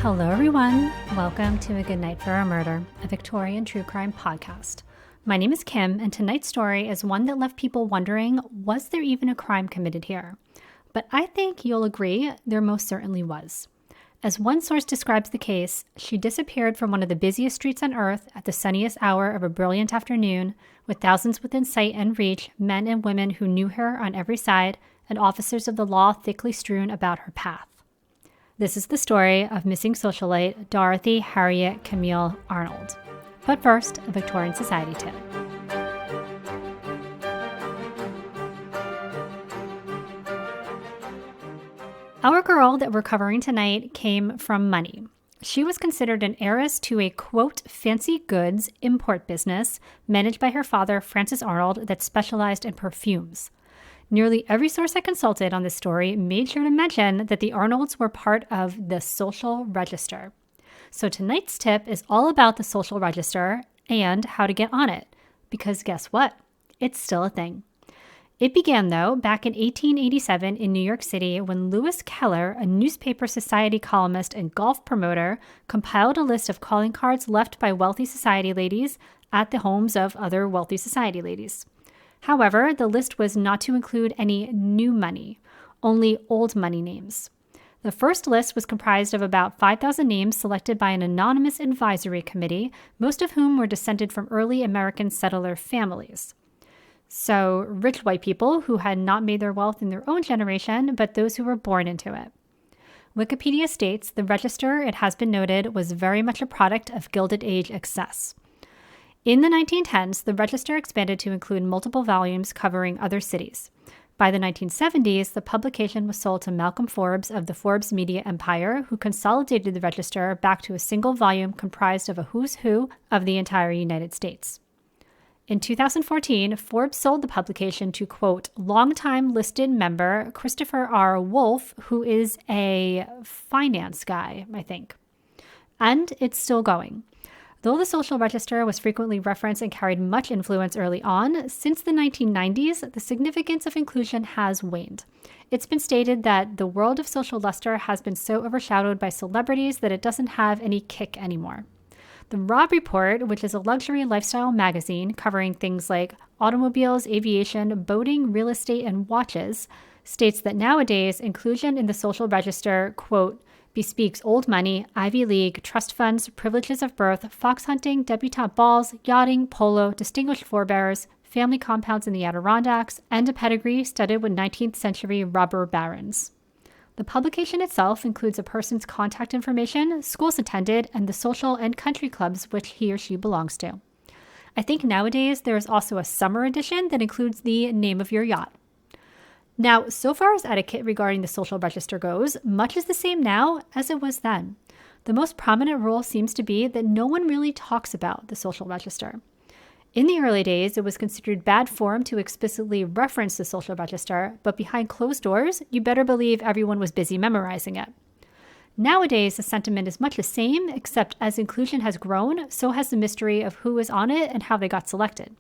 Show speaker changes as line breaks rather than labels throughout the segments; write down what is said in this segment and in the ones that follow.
Hello, everyone. Welcome to A Good Night for a Murder, a Victorian true crime podcast. My name is Kim, and tonight's story is one that left people wondering, was there even a crime committed here? But I think you'll agree there most certainly was. As one source describes the case, she disappeared from one of the busiest streets on Earth at the sunniest hour of a brilliant afternoon, with thousands within sight and reach, men and women who knew her on every side, and officers of the law thickly strewn about her path. This is the story of missing socialite Dorothy Harriet Camille Arnold. But first, a Victorian Society tip. Our girl that we're covering tonight came from money. She was considered an heiress to a, quote, fancy goods import business managed by her father, Francis Arnold, that specialized in perfumes. Nearly every source I consulted on this story made sure to mention that the Arnolds were part of the social register. So tonight's tip is all about the social register and how to get on it. Because guess what? It's still a thing. It began, though, back in 1887 in New York City when Lewis Keller, a newspaper society columnist and golf promoter, compiled a list of calling cards left by wealthy society ladies at the homes of other wealthy society ladies. However, the list was not to include any new money, only old money names. The first list was comprised of about 5,000 names selected by an anonymous advisory committee, most of whom were descended from early American settler families. So, rich white people who had not made their wealth in their own generation, but those who were born into it. Wikipedia states the register, it has been noted, was very much a product of Gilded Age excess. In the 1910s, the register expanded to include multiple volumes covering other cities. By the 1970s, the publication was sold to Malcolm Forbes of the Forbes media empire, who consolidated the register back to a single volume comprised of a who's who of the entire United States. In 2014, Forbes sold the publication to, quote, longtime listed member Christopher R. Wolfe, who is a finance guy, I think. And it's still going. Though the social register was frequently referenced and carried much influence early on, since the 1990s, the significance of inclusion has waned. It's been stated that the world of social luster has been so overshadowed by celebrities that it doesn't have any kick anymore. The Robb Report, which is a luxury lifestyle magazine covering things like automobiles, aviation, boating, real estate, and watches, states that nowadays inclusion in the social register, quote, bespeaks old money, Ivy League, trust funds, privileges of birth, fox hunting, debutante balls, yachting, polo, distinguished forebears, family compounds in the Adirondacks, and a pedigree studded with 19th century robber barons. The publication itself includes a person's contact information, schools attended, and the social and country clubs which he or she belongs to. I think nowadays there is also a summer edition that includes the name of your yacht. Now, so far as etiquette regarding the social register goes, much is the same now as it was then. The most prominent rule seems to be that no one really talks about the social register. In the early days, it was considered bad form to explicitly reference the social register, but behind closed doors, you better believe everyone was busy memorizing it. Nowadays, the sentiment is much the same, except as inclusion has grown, so has the mystery of who is on it and how they got selected.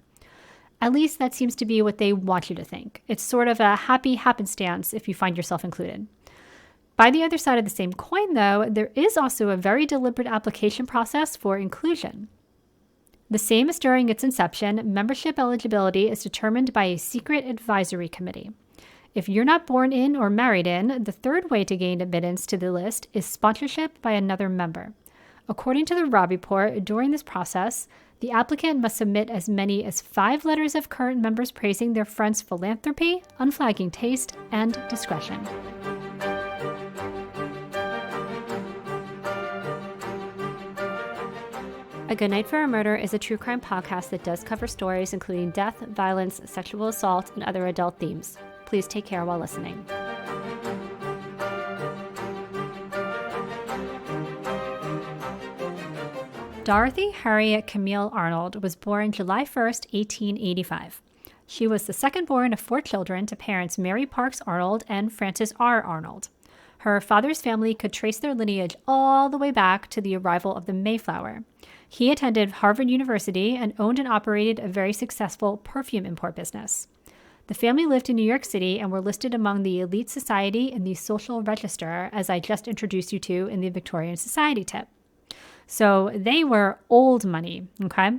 At least that seems to be what they want you to think. It's sort of a happy happenstance if you find yourself included. By the other side of the same coin, though, there is also a very deliberate application process for inclusion. The same as during its inception, membership eligibility is determined by a secret advisory committee. If you're not born in or married in, the third way to gain admittance to the list is sponsorship by another member. According to the Robb Report, during this process, the applicant must submit as many as 5 letters of current members praising their friend's philanthropy, unflagging taste, and discretion. A Good Night for a Murder is a true crime podcast that does cover stories including death, violence, sexual assault, and other adult themes. Please take care while listening. Dorothy Harriet Camille Arnold was born July 1st, 1885. She was the second born of 4 children to parents Mary Parks Arnold and Frances R. Arnold. Her father's family could trace their lineage all the way back to the arrival of the Mayflower. He attended Harvard University and owned and operated a very successful perfume import business. The family lived in New York City and were listed among the elite society in the social register, as I just introduced you to in the Victorian Society tip. So they were old money, okay?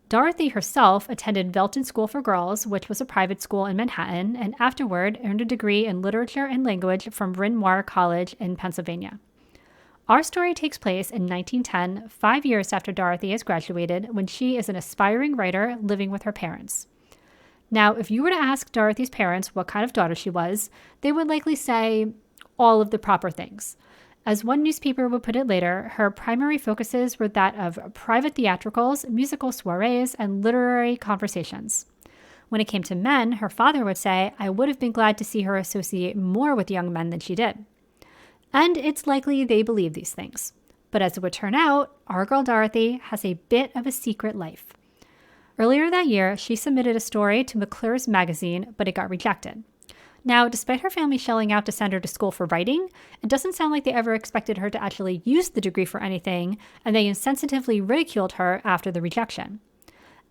Dorothy herself attended Belton School for Girls, which was a private school in Manhattan, and afterward earned a degree in literature and language from Bryn Mawr College in Pennsylvania. Our story takes place in 1910, 5 years after Dorothy has graduated, when she is an aspiring writer living with her parents. Now, if you were to ask Dorothy's parents what kind of daughter she was, they would likely say all of the proper things. As one newspaper would put it later, her primary focuses were that of private theatricals, musical soirees, and literary conversations. When it came to men, her father would say, "I would have been glad to see her associate more with young men than she did." And it's likely they believe these things. But as it would turn out, our girl Dorothy has a bit of a secret life. Earlier that year, she submitted a story to McClure's magazine, but it got rejected. Now, despite her family shelling out to send her to school for writing, it doesn't sound like they ever expected her to actually use the degree for anything, and they insensitively ridiculed her after the rejection.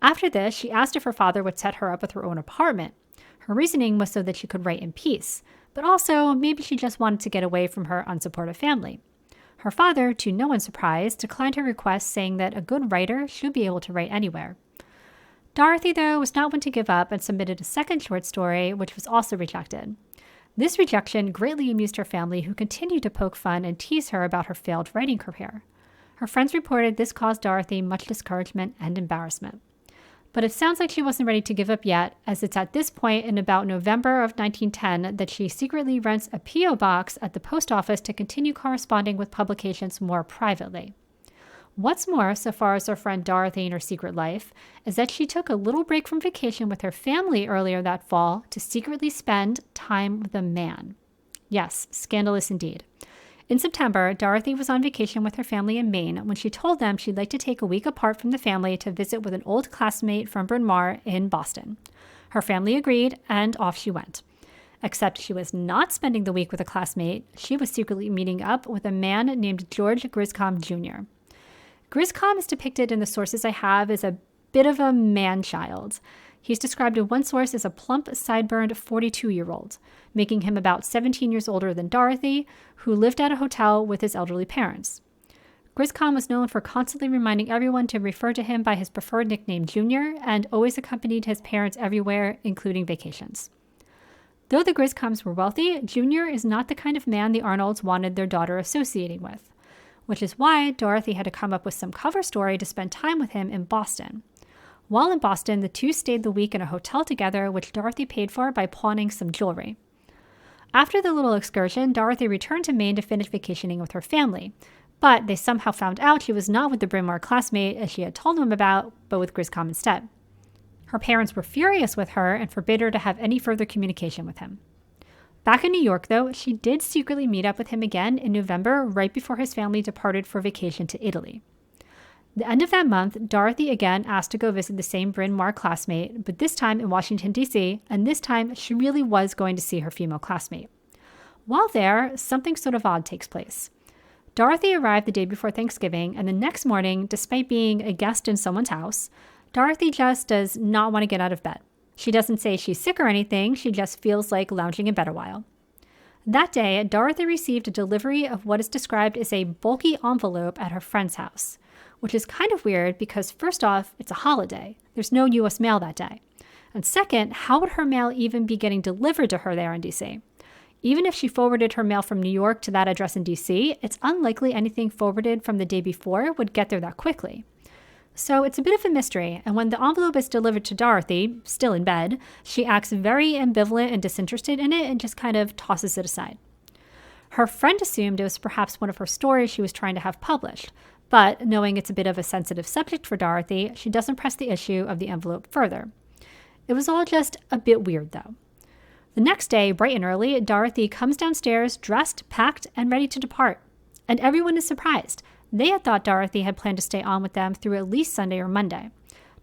After this, she asked if her father would set her up with her own apartment. Her reasoning was so that she could write in peace, but also maybe she just wanted to get away from her unsupportive family. Her father, to no one's surprise, declined her request, saying that a good writer should be able to write anywhere. Dorothy, though, was not one to give up and submitted a second short story, which was also rejected. This rejection greatly amused her family, who continued to poke fun and tease her about her failed writing career. Her friends reported this caused Dorothy much discouragement and embarrassment. But it sounds like she wasn't ready to give up yet, as it's at this point in about November of 1910 that she secretly rents a P.O. box at the post office to continue corresponding with publications more privately. What's more, so far as her friend Dorothy and her secret life, is that she took a little break from vacation with her family earlier that fall to secretly spend time with a man. Yes, scandalous indeed. In September, Dorothy was on vacation with her family in Maine when she told them she'd like to take a week apart from the family to visit with an old classmate from Bryn Mawr in Boston. Her family agreed, and off she went. Except she was not spending the week with a classmate. She was secretly meeting up with a man named George Griscom Jr. Griscom is depicted in the sources I have as a bit of a man-child. He's described in one source as a plump, sideburns 42-year-old, making him about 17 years older than Dorothy, who lived at a hotel with his elderly parents. Griscom was known for constantly reminding everyone to refer to him by his preferred nickname Junior, and always accompanied his parents everywhere, including vacations. Though the Griscoms were wealthy, Junior is not the kind of man the Arnolds wanted their daughter associating with, which is why Dorothy had to come up with some cover story to spend time with him in Boston. While in Boston, the two stayed the week in a hotel together, which Dorothy paid for by pawning some jewelry. After the little excursion, Dorothy returned to Maine to finish vacationing with her family, but they somehow found out she was not with the Bryn Mawr classmate as she had told them about, but with Griscom instead. Her parents were furious with her and forbade her to have any further communication with him. Back in New York, though, she did secretly meet up with him again in November, right before his family departed for vacation to Italy. The end of that month, Dorothy again asked to go visit the same Bryn Mawr classmate, but this time in Washington, D.C., and this time she really was going to see her female classmate. While there, something sort of odd takes place. Dorothy arrived the day before Thanksgiving, and the next morning, despite being a guest in someone's house, Dorothy just does not want to get out of bed. She doesn't say she's sick or anything, she just feels like lounging in bed a while. That day, Dorothy received a delivery of what is described as a bulky envelope at her friend's house, which is kind of weird because first off, it's a holiday. There's no U.S. mail that day. And second, how would her mail even be getting delivered to her there in D.C.? Even if she forwarded her mail from New York to that address in D.C., it's unlikely anything forwarded from the day before would get there that quickly. So it's a bit of a mystery, and when the envelope is delivered to Dorothy, still in bed, she acts very ambivalent and disinterested in it and just kind of tosses it aside. Her friend assumed it was perhaps one of her stories she was trying to have published, but knowing it's a bit of a sensitive subject for Dorothy, she doesn't press the issue of the envelope further. It was all just a bit weird, though. The next day, bright and early, Dorothy comes downstairs dressed, packed, and ready to depart. And everyone is surprised. They had thought Dorothy had planned to stay on with them through at least Sunday or Monday.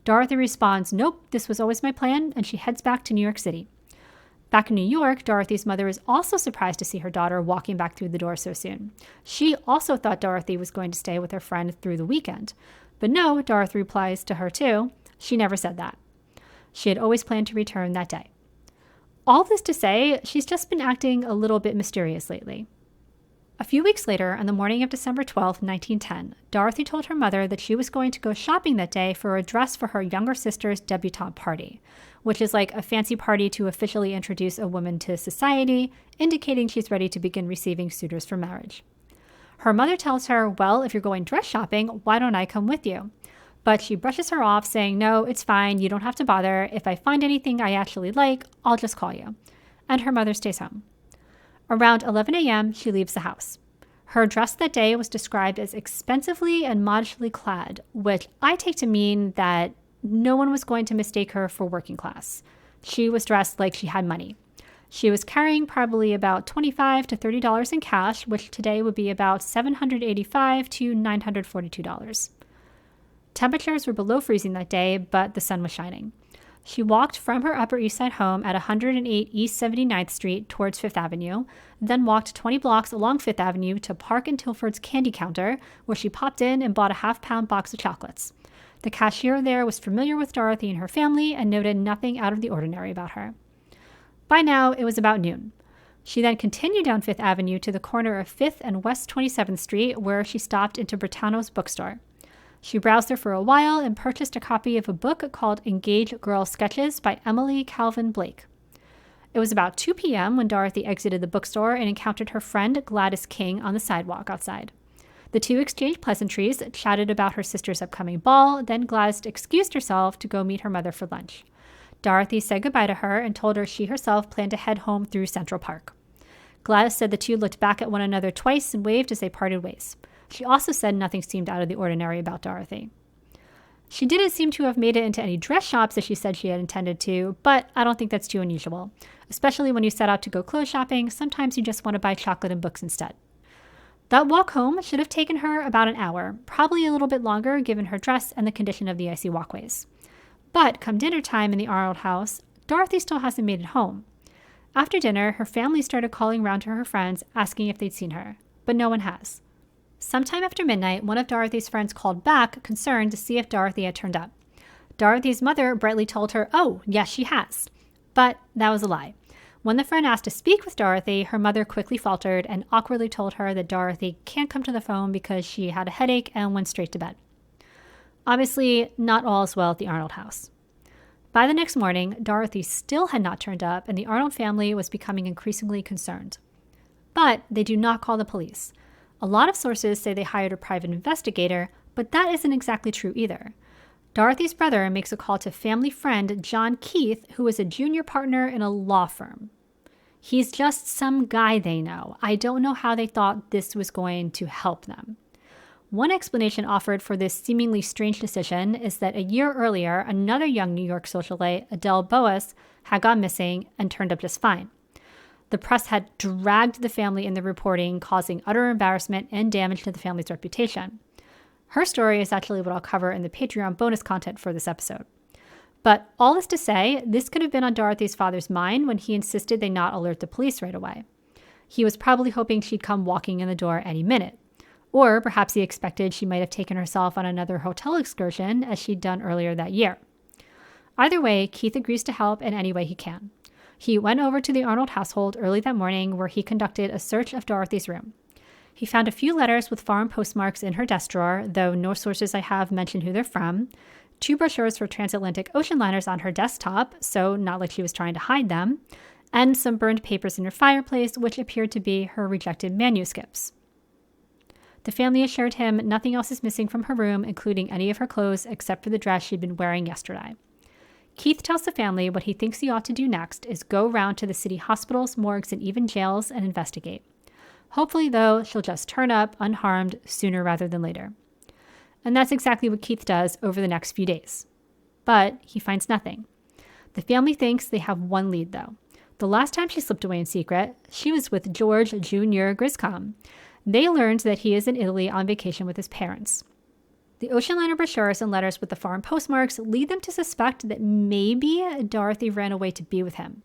Dorothy responds, "Nope, this was always my plan," and she heads back to New York City. Back in New York, Dorothy's mother is also surprised to see her daughter walking back through the door so soon. She also thought Dorothy was going to stay with her friend through the weekend. But no, Dorothy replies to her too, she never said that. She had always planned to return that day. All this to say, she's just been acting a little bit mysterious lately. A few weeks later, on the morning of December 12, 1910, Dorothy told her mother that she was going to go shopping that day for a dress for her younger sister's debutante party, which is like a fancy party to officially introduce a woman to society, indicating she's ready to begin receiving suitors for marriage. Her mother tells her, well, if you're going dress shopping, why don't I come with you? But she brushes her off, saying, no, it's fine, you don't have to bother. If I find anything I actually like, I'll just call you. And her mother stays home. Around 11 a.m., she leaves the house. Her dress that day was described as expensively and modestly clad, which I take to mean that no one was going to mistake her for working class. She was dressed like she had money. She was carrying probably about $25 to $30 in cash, which today would be about $785 to $942. Temperatures were below freezing that day, but the sun was shining. She walked from her Upper East Side home at 108 East 79th Street towards Fifth Avenue, then walked 20 blocks along Fifth Avenue to Park and Tilford's candy counter, where she popped in and bought a half-pound box of chocolates. The cashier there was familiar with Dorothy and her family and noted nothing out of the ordinary about her. By now, it was about noon. She then continued down Fifth Avenue to the corner of 5th and West 27th Street, where she stopped into Britanno's bookstore. She browsed there for a while and purchased a copy of a book called Engaged Girl Sketches by Emily Calvin Blake. It was about 2 p.m. when Dorothy exited the bookstore and encountered her friend Gladys King on the sidewalk outside. The two exchanged pleasantries, chatted about her sister's upcoming ball, then Gladys excused herself to go meet her mother for lunch. Dorothy said goodbye to her and told her she herself planned to head home through Central Park. Gladys said the two looked back at one another twice and waved as they parted ways. She also said nothing seemed out of the ordinary about Dorothy. She didn't seem to have made it into any dress shops as she said she had intended to, but I don't think that's too unusual. Especially when you set out to go clothes shopping, sometimes you just want to buy chocolate and books instead. That walk home should have taken her about an hour, probably a little bit longer given her dress and the condition of the icy walkways. But come dinner time in the Arnold house, Dorothy still hasn't made it home. After dinner, her family started calling round to her friends asking if they'd seen her, but no one has. Sometime after midnight, one of Dorothy's friends called back, concerned to see if Dorothy had turned up. Dorothy's mother brightly told her, oh, yes, she has. But that was a lie. When the friend asked to speak with Dorothy, her mother quickly faltered and awkwardly told her that Dorothy can't come to the phone because she had a headache and went straight to bed. Obviously, not all is well at the Arnold house. By the next morning, Dorothy still had not turned up, and the Arnold family was becoming increasingly concerned. But they do not call the police. A lot of sources say they hired a private investigator, but that isn't exactly true either. Dorothy's brother makes a call to family friend John Keith, who is a junior partner in a law firm. He's just some guy they know. I don't know how they thought this was going to help them. One explanation offered for this seemingly strange decision is that a year earlier, another young New York socialite, Adele Boas, had gone missing and turned up just fine. The press had dragged the family in the reporting, causing utter embarrassment and damage to the family's reputation. Her story is actually what I'll cover in the Patreon bonus content for this episode. But all this to say, this could have been on Dorothy's father's mind when he insisted they not alert the police right away. He was probably hoping she'd come walking in the door any minute. Or perhaps he expected she might have taken herself on another hotel excursion as she'd done earlier that year. Either way, Keith agrees to help in any way he can. He went over to the Arnold household early that morning where he conducted a search of Dorothy's room. He found a few letters with foreign postmarks in her desk drawer, though no sources I have mention who they're from, 2 brochures for transatlantic ocean liners on her desktop, so not like she was trying to hide them, and some burned papers in her fireplace, which appeared to be her rejected manuscripts. The family assured him nothing else is missing from her room, including any of her clothes except for the dress she'd been wearing yesterday. Keith tells the family what he thinks he ought to do next is go round to the city hospitals, morgues, and even jails and investigate. Hopefully, though, she'll just turn up unharmed sooner rather than later. And that's exactly what Keith does over the next few days. But he finds nothing. The family thinks they have one lead, though. The last time she slipped away in secret, she was with George Jr. Griscom. They learned that he is in Italy on vacation with his parents. The ocean liner brochures and letters with the foreign postmarks lead them to suspect that maybe Dorothy ran away to be with him.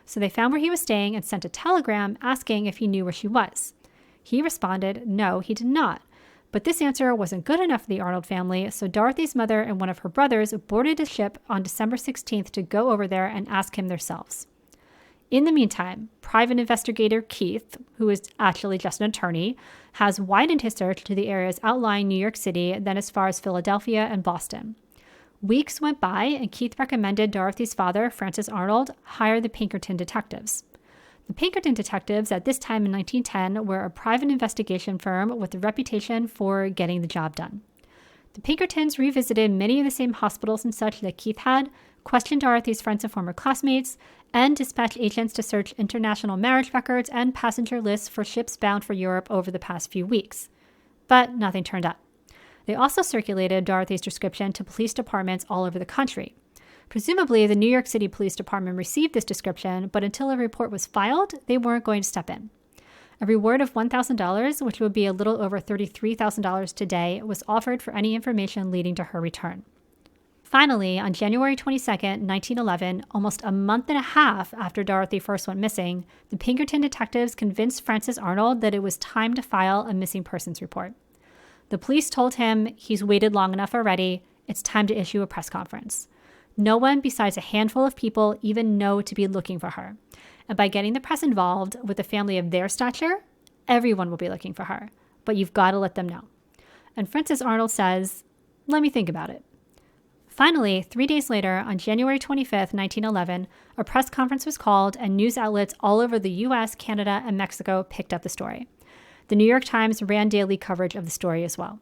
So they found where he was staying and sent a telegram asking if he knew where she was. He responded, no, he did not. But this answer wasn't good enough for the Arnold family, so Dorothy's mother and one of her brothers boarded a ship on December 16th to go over there and ask him themselves. In the meantime, private investigator Keith, who is actually just an attorney, has widened his search to the areas outlying New York City, then as far as Philadelphia and Boston. Weeks went by, and Keith recommended Dorothy's father, Francis Arnold, hire the Pinkerton detectives. The Pinkerton detectives at this time in 1910 were a private investigation firm with a reputation for getting the job done. The Pinkertons revisited many of the same hospitals and such that Keith had, questioned Dorothy's friends and former classmates, and dispatched agents to search international marriage records and passenger lists for ships bound for Europe over the past few weeks. But nothing turned up. They also circulated Dorothy's description to police departments all over the country. Presumably, the New York City Police Department received this description, but until a report was filed, they weren't going to step in. A reward of $1,000, which would be a little over $33,000 today, was offered for any information leading to her return. Finally, on January 22, 1911, almost a month and a half after Dorothy first went missing, the Pinkerton detectives convinced Francis Arnold that it was time to file a missing persons report. The police told him, he's waited long enough already, it's time to issue a press conference. No one besides a handful of people even know to be looking for her. And by getting the press involved with a family of their stature, everyone will be looking for her. But you've got to let them know. And Francis Arnold says, let me think about it. Finally, 3 days later, on January 25, 1911, a press conference was called and news outlets all over the U.S., Canada, and Mexico picked up the story. The New York Times ran daily coverage of the story as well.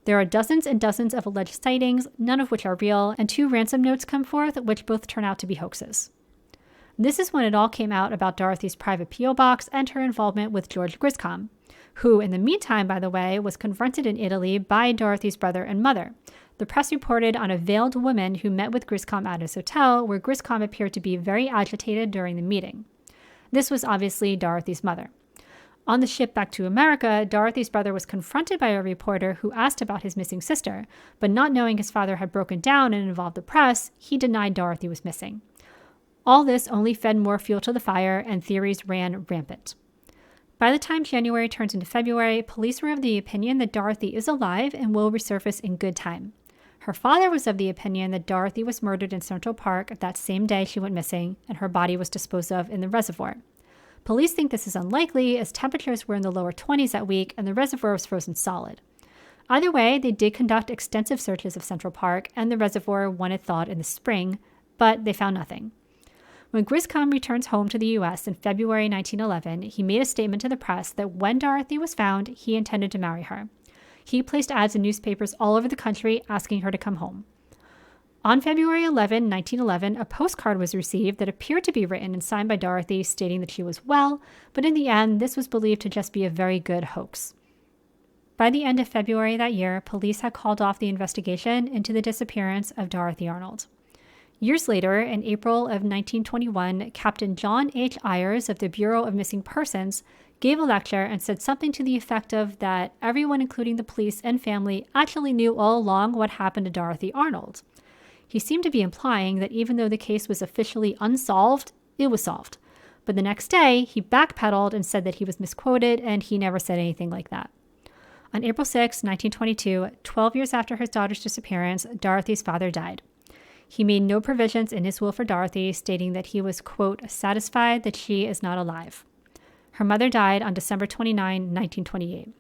There are dozens and dozens of alleged sightings, none of which are real, and 2 ransom notes come forth, which both turn out to be hoaxes. This is when it all came out about Dorothy's private P.O. box and her involvement with George Griscom, who, in the meantime, by the way, was confronted in Italy by Dorothy's brother and mother. The press reported on a veiled woman who met with Griscom at his hotel, where Griscom appeared to be very agitated during the meeting. This was obviously Dorothy's mother. On the ship back to America, Dorothy's brother was confronted by a reporter who asked about his missing sister, but not knowing his father had broken down and involved the press, he denied Dorothy was missing. All this only fed more fuel to the fire, and theories ran rampant. By the time January turns into February, police were of the opinion that Dorothy is alive and will resurface in good time. Her father was of the opinion that Dorothy was murdered in Central Park that same day she went missing, and her body was disposed of in the reservoir. Police think this is unlikely, as temperatures were in the lower 20s that week and the reservoir was frozen solid. Either way, they did conduct extensive searches of Central Park and the reservoir, one had thought, in the spring, but they found nothing. When Griscom returns home to the U.S. in February 1911, he made a statement to the press that when Dorothy was found, he intended to marry her. He placed ads in newspapers all over the country asking her to come home. On February 11, 1911, a postcard was received that appeared to be written and signed by Dorothy stating that she was well, but in the end, this was believed to just be a very good hoax. By the end of February that year, police had called off the investigation into the disappearance of Dorothy Arnold. Years later, in April of 1921, Captain John H. Ayers of the Bureau of Missing Persons gave a lecture and said something to the effect of that everyone, including the police and family, actually knew all along what happened to Dorothy Arnold. He seemed to be implying that even though the case was officially unsolved, it was solved. But the next day, he backpedaled and said that he was misquoted, and he never said anything like that. On April 6, 1922, 12 years after his daughter's disappearance, Dorothy's father died. He made no provisions in his will for Dorothy, stating that he was, quote, satisfied that she is not alive. Her mother died on December 29, 1928.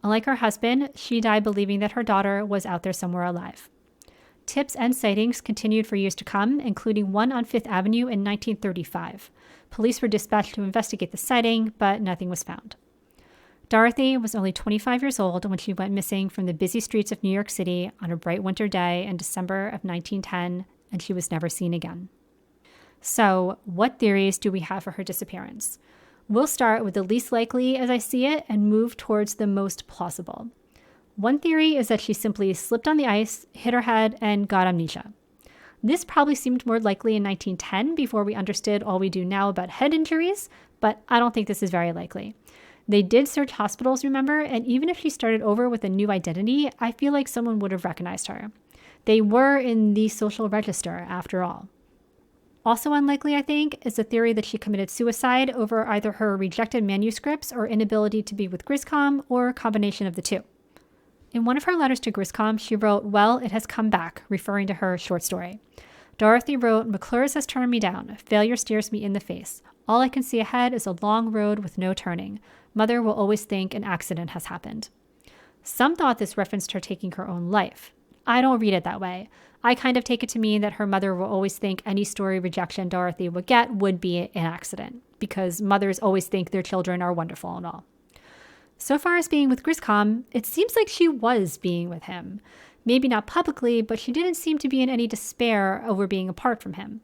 Unlike her husband, she died believing that her daughter was out there somewhere alive. Tips and sightings continued for years to come, including one on Fifth Avenue in 1935. Police were dispatched to investigate the sighting, but nothing was found. Dorothy was only 25 years old when she went missing from the busy streets of New York City on a bright winter day in December of 1910, and she was never seen again. So, what theories do we have for her disappearance? We'll start with the least likely as I see it and move towards the most plausible. One theory is that she simply slipped on the ice, hit her head, and got amnesia. This probably seemed more likely in 1910 before we understood all we do now about head injuries, but I don't think this is very likely. They did search hospitals, remember, and even if she started over with a new identity, I feel like someone would have recognized her. They were in the social register, after all. Also unlikely, I think, is the theory that she committed suicide over either her rejected manuscripts or inability to be with Griscom, or a combination of the two. In one of her letters to Griscom, she wrote, "Well, it has come back," referring to her short story. Dorothy wrote, "McClure's has turned me down. Failure stares me in the face. All I can see ahead is a long road with no turning. Mother will always think an accident has happened. Some thought this referenced her taking her own life. I don't read it that way. I kind of take it to mean that her mother will always think any story rejection Dorothy would get would be an accident, because mothers always think their children are wonderful and all. So far as being with Griscom, it seems like she was being with him. Maybe not publicly, but she didn't seem to be in any despair over being apart from him.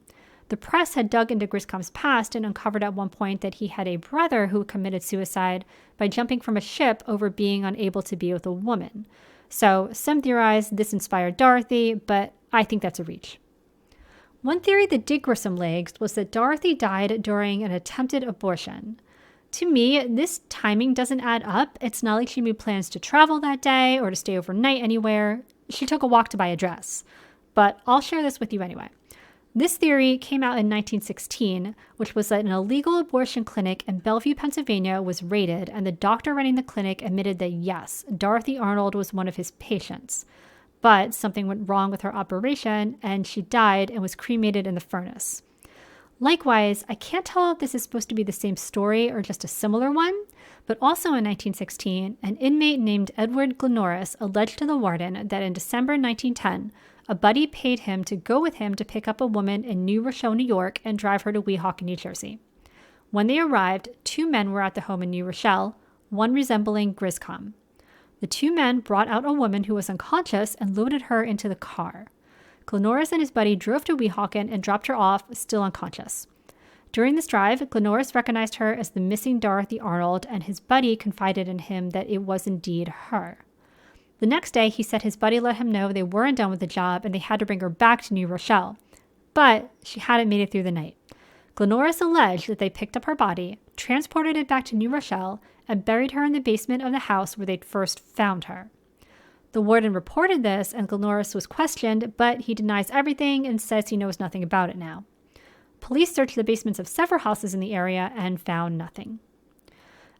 The press had dug into Griscom's past and uncovered at one point that he had a brother who committed suicide by jumping from a ship over being unable to be with a woman. So some theorize this inspired Dorothy, but I think that's a reach. One theory that did grow some legs was that Dorothy died during an attempted abortion. To me, this timing doesn't add up. It's not like she made plans to travel that day or to stay overnight anywhere. She took a walk to buy a dress. But I'll share this with you anyway. This theory came out in 1916, which was that an illegal abortion clinic in Bellevue, Pennsylvania was raided, and the doctor running the clinic admitted that yes, Dorothy Arnold was one of his patients. But something went wrong with her operation, and she died and was cremated in the furnace. Likewise, I can't tell if this is supposed to be the same story or just a similar one, but also in 1916, an inmate named Edward Glenoris alleged to the warden that in December 1910, a buddy paid him to go with him to pick up a woman in New Rochelle, New York, and drive her to Weehawken, New Jersey. When they arrived, 2 men were at the home in New Rochelle, one resembling Griscom. The 2 men brought out a woman who was unconscious and loaded her into the car. Glenoris and his buddy drove to Weehawken and dropped her off, still unconscious. During this drive, Glenoris recognized her as the missing Dorothy Arnold, and his buddy confided in him that it was indeed her. The next day, he said his buddy let him know they weren't done with the job and they had to bring her back to New Rochelle. But she hadn't made it through the night. Glenoris alleged that they picked up her body, transported it back to New Rochelle, and buried her in the basement of the house where they'd first found her. The warden reported this, and Glenoris was questioned, but he denies everything and says he knows nothing about it now. Police searched the basements of several houses in the area and found nothing.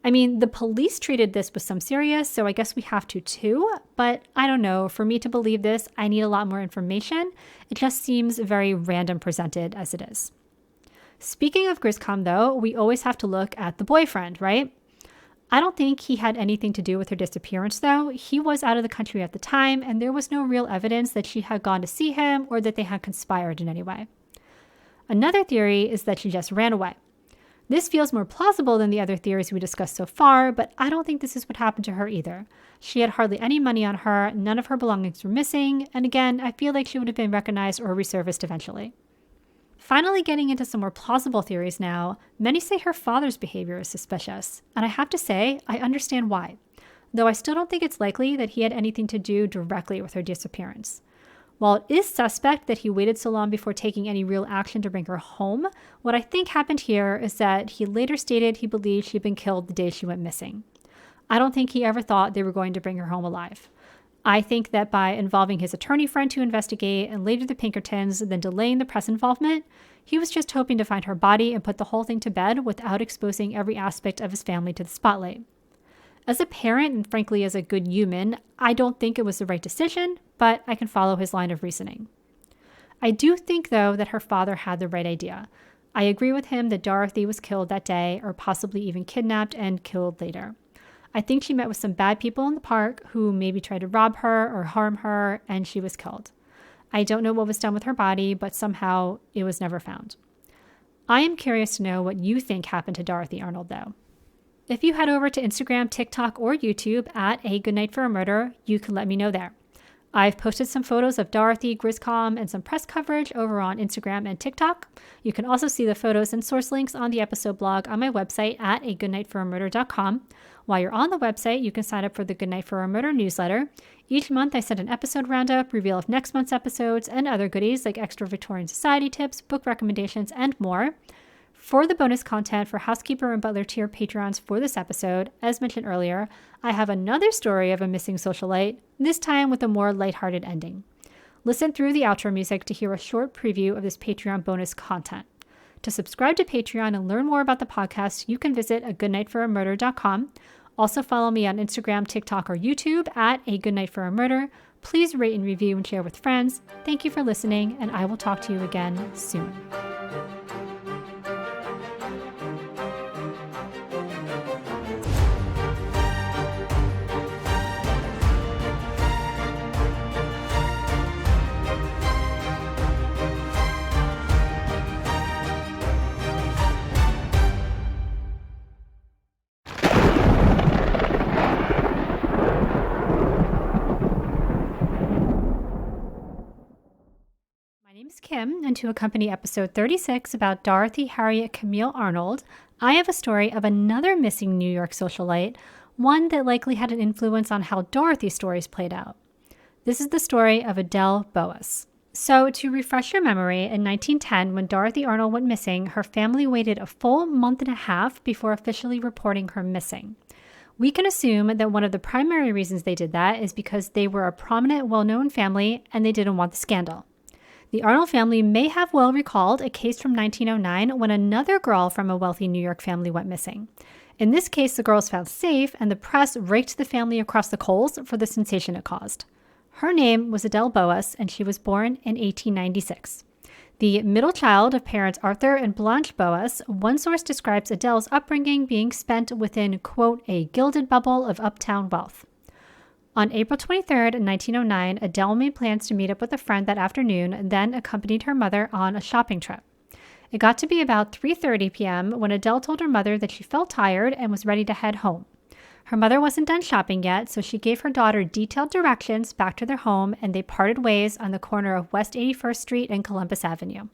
I mean, the police treated this with some serious, so I guess we have to too, but I don't know. For me to believe this, I need a lot more information. It just seems very random presented as it is. Speaking of Griscom, though, we always have to look at the boyfriend, right? I don't think he had anything to do with her disappearance, though. He was out of the country at the time, and there was no real evidence that she had gone to see him or that they had conspired in any way. Another theory is that she just ran away. This feels more plausible than the other theories we discussed so far, but I don't think this is what happened to her either. She had hardly any money on her, none of her belongings were missing, and again, I feel like she would have been recognized or resurfaced eventually. Finally getting into some more plausible theories now, many say her father's behavior is suspicious, and I have to say, I understand why, though I still don't think it's likely that he had anything to do directly with her disappearance. While it is suspect that he waited so long before taking any real action to bring her home, what I think happened here is that he later stated he believed she'd been killed the day she went missing. I don't think he ever thought they were going to bring her home alive. I think that by involving his attorney friend to investigate and later the Pinkertons, then delaying the press involvement, he was just hoping to find her body and put the whole thing to bed without exposing every aspect of his family to the spotlight. As a parent, and frankly as a good human, I don't think it was the right decision, but I can follow his line of reasoning. I do think, though, that her father had the right idea. I agree with him that Dorothy was killed that day, or possibly even kidnapped and killed later. I think she met with some bad people in the park who maybe tried to rob her or harm her, and she was killed. I don't know what was done with her body, but somehow it was never found. I am curious to know what you think happened to Dorothy Arnold, though. If you head over to Instagram, TikTok, or YouTube at A Good Night for a Murder, you can let me know there. I've posted some photos of Dorothy, Griscom, and some press coverage over on Instagram and TikTok. You can also see the photos and source links on the episode blog on my website at agoodnightforamurder.com. While you're on the website, you can sign up for the Good Night for a Murder newsletter. Each month, I send an episode roundup, reveal of next month's episodes, and other goodies like extra Victorian Society tips, book recommendations, and more. For the bonus content for Housekeeper and Butler tier Patreons for this episode, as mentioned earlier, I have another story of a missing socialite, this time with a more lighthearted ending. Listen through the outro music to hear a short preview of this Patreon bonus content. To subscribe to Patreon and learn more about the podcast, you can visit agoodnightforamurder.com. Also follow me on Instagram, TikTok, or YouTube at A Good Night for a Murder. Please rate and review and share with friends. Thank you for listening, and I will talk to you again soon. to accompany episode 36 about Dorothy Harriet Camille Arnold, I have a story of another missing New York socialite, one that likely had an influence on how Dorothy's stories played out. This is the story of Adele Boas. So, to refresh your memory, in 1910, when Dorothy Arnold went missing, her family waited a full month and a half before officially reporting her missing. We can assume that one of the primary reasons they did that is because they were a prominent, well-known family and they didn't want the scandal. The Arnold family may have well recalled a case from 1909 when another girl from a wealthy New York family went missing. In this case, the girl was found safe and the press raked the family across the coals for the sensation it caused. Her name was Adele Boas and she was born in 1896. The middle child of parents Arthur and Blanche Boas, one source describes Adele's upbringing being spent within, quote, a gilded bubble of uptown wealth. On April 23, 1909, Adele made plans to meet up with a friend that afternoon, then accompanied her mother on a shopping trip. It got to be about 3:30 p.m. when Adele told her mother that she felt tired and was ready to head home. Her mother wasn't done shopping yet, so she gave her daughter detailed directions back to their home, and they parted ways on the corner of West 81st Street and Columbus Avenue.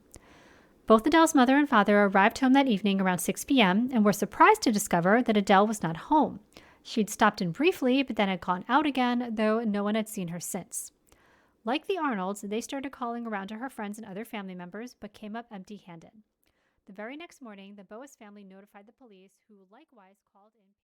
Both Adele's mother and father arrived home that evening around 6 p.m. and were surprised to discover that Adele was not home. She'd stopped in briefly, but then had gone out again, though no one had seen her since. Like the Arnolds, they started calling around to her friends and other family members, but came up empty-handed. The very next morning, the Boas family notified the police, who likewise called in